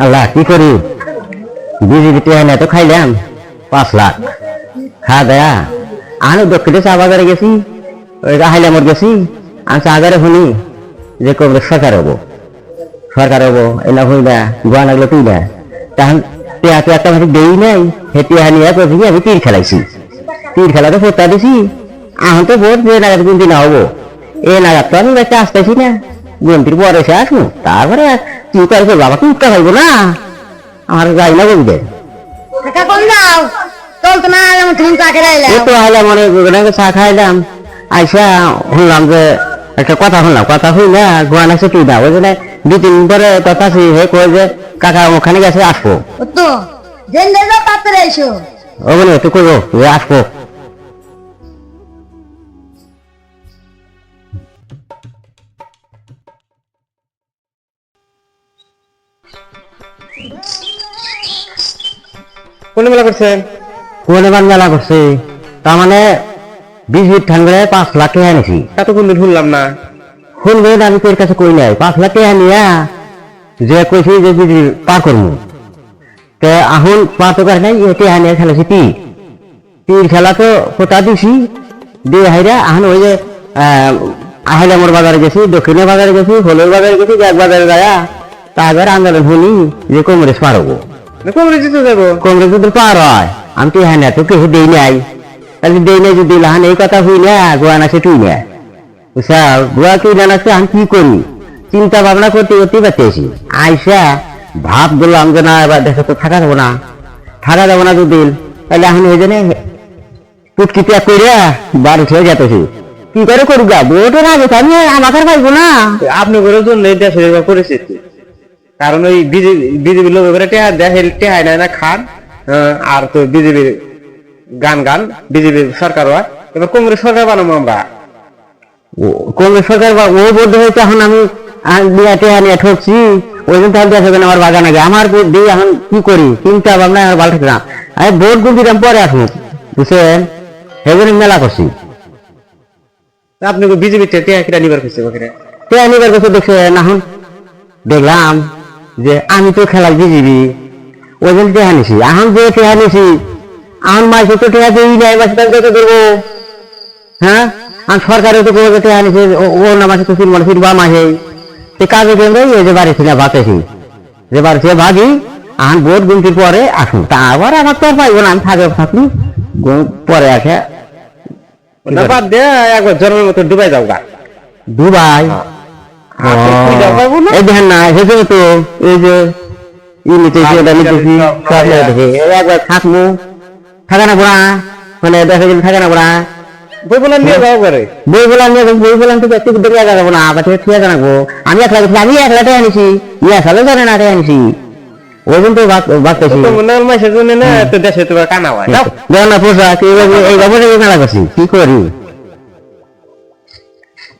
আল্লাহ কি করি, বিজেপি টেনে তো খাইলাম 5 লাখ খাওয়া দেয়া। আমি দক্ষিণে চা বাজারে গেছি, ওই হাইলামর গেছি, আমি চা বাজারে শুনি যে কবে সরকার হবো এলা হই না গোয়া লাগলো তুই না। তখন টেয়াতে একটা ভাষা দেই নাই, হে টেয়া নিয়ে করছি আমি তীর খেলাইছি, তীর খেলাতে ফোটা দিছি। এখন তো ভোট যে নাগাদ গুনতি না হবো, এ নাগাদ তো আমি একটা আসতেছি না, গুনতির পরে এসে আসবো, তারপরে কি করে করবো, আমাকে উঠতে পারবো না, আমার যাই না বলবে। চা খাইলাম, আইসা শুনলাম যে একটা কথা শুনলাম, কথা হই না গোয়া নাচে তুই না, ওই জন্য 2-3 দিন পরে কথা হে কই যে কাকা ওখানে গেছে আসবো, ও বলে তুই করবো আসবো। কোন মেলা করছেন? কোন এবার মেলা করছে, তার মানে 20 মিনিট ঠান্ডা 5 লাখ টাকা এনেছি। এত কোন শুনলাম না। শুনবেন আমি তোর কাছে কই নাই, 5 লাখ টাকা নিয়া যে কইছি যে দিদি পার করবো, তো এখন পার তো করে নাই, এতে হানিয়া খেলেছি তীর খেলা তো ফোটা দিছি দিয়ে হাইরা। এখন ওই যে আহিলামোর বাজারে গেছি, দক্ষিণের বাজারে গেছি, হলের বাজারে গেছি, এক বাজারে যায়া তারপর আন্দোলন শুনি যে কংগ্রেস পার হবো, কংগ্রেস জিতে যাবো। কংগ্রেস যদি পার হয় আমি তো হ্যাঁ তো কেউ দেই নাই, তাহলে দেই নাই যদি লাহান এই কথা হই না গোয়া নাচে তুই না বুঝছা, গোয়া তুই না নাচে আমি কি করি চিন্তা ভাবনা করতে করতে পারতেছি। আইসা ভাব বললাম যে না এবার দেখে তো থাকা যাবো না দুদিন, তাহলে এখন ওই জন্য টুটকি ত্যাগ করে বাড়ি ছেড়ে যেতেছি। কি করে করুক গা, বোটের আগে আমি আমাকে পাইবো না। আপনি করে জন্য দেশের পরিস্থিতি, কারণ ওই বিজেপি লোক টেহাই নাই না খান, আর তো বিজেপির গান বিজেপির সরকার হয়, এবার কংগ্রেস সরকার বানাবো আমরা। কংগ্রেস সরকার ও বলতে হয়েছে, এখন আমি টেহা নিয়ে ঠকছি, ওই জন্য তাহলে দেখবেন আমার বাগান আগে আমার দিয়ে এখন কি করি চিন্তা ভাবনা আমার ভালো থাকে না। আমি ভোট গুনছিলাম পরে আসুন বুঝছেন, সেজন্য মেলা করছি। আপনি বিজেপি টেহা কিনা নিবার করছে, টেহা নিবার করছে দেখছেন, এখন দেখলাম যে আমি তো খেলার বিজেপি, ওই জন্য টেহা নিছি। এখন যে টেহা নিছি এখন মাইসে তো টেহা দিই নাই, মাসে তাহলে কত করবো? হ্যাঁ, আর সরকারের তো কোনো টেহা নিছে, ও না মাসে তো 3 মাস বা মাসে সে কাজে কেন্দ্র এই যে বাড়ি ছিল ভাতেছি, যে বাড়ি থেকে ভাগি এখন ভোট গুনতির পরে আসুন, তারপরে আমার তো আর পাইবো না, আমি থাকি পরে আসে বাদ দে, একবার জন্মের মতো ডুবাই যাও গা। দুবাই এই দেখেন না, সেজন্য তো এই যে নিতেছি ওটা নিতেছি একবার থাকবো, থাকে না পড়া মানে দেখা গেলে থাকে না পড়া, বই বলান নিয়ে যাও করে, বই বলান তো ব্যক্তি দেখে যাবো না, আবার ঠিক জানাবো। আমি একলা টাকা আনিছি, সালে জানে না টাকা আনিছি, ওই জন্য তো ভাবতেছি মাসের জন্য না, তো দেশে তোমার কানা হয় না পোশাক এইভাবে মেলা করছি, কি করি।